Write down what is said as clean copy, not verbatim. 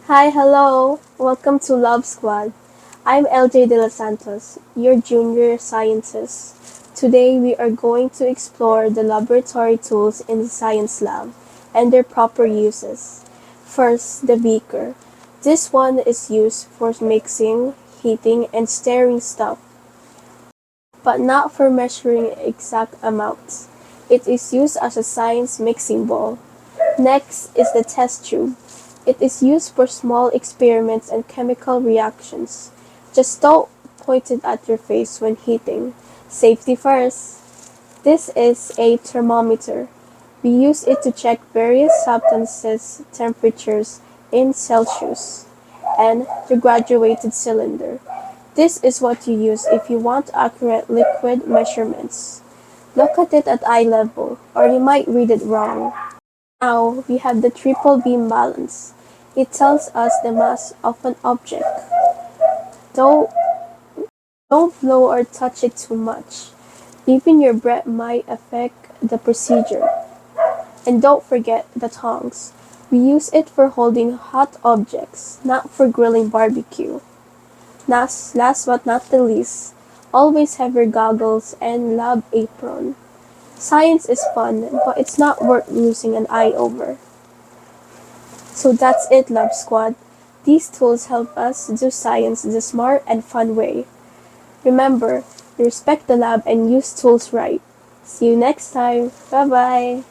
Hi, hello. Welcome to Love Squad. I'm LJ De Los Santos, your junior scientist. Today we are going to explore the laboratory tools in the science lab and their proper uses. First, the beaker. This one is used for mixing, heating, and stirring stuff, but not for measuring exact amounts. It is used as a science mixing bowl. Next is the test tube. It is used for small experiments and chemical reactions. Just don't point it at your face when heating. Safety first. This is a thermometer. We use it to check various substances' temperatures in Celsius. And the graduated cylinder. This is what you use if you want accurate liquid measurements. Look at it at eye level, or you might read it wrong. Now we have the triple beam balance. It tells us the mass of an object. Don't, don't blow or touch it too much. Even your breath might affect the procedure. And don't forget the tongs. We use it for holding hot objects, not for grilling barbecue. Last but not the least, always have your goggles and lab apron. Science is fun, but it's not worth losing an eye over. So that's it, Love Squad. These tools help us do science the smart and fun way. Remember, respect the lab and use tools right. See you next time. Bye bye.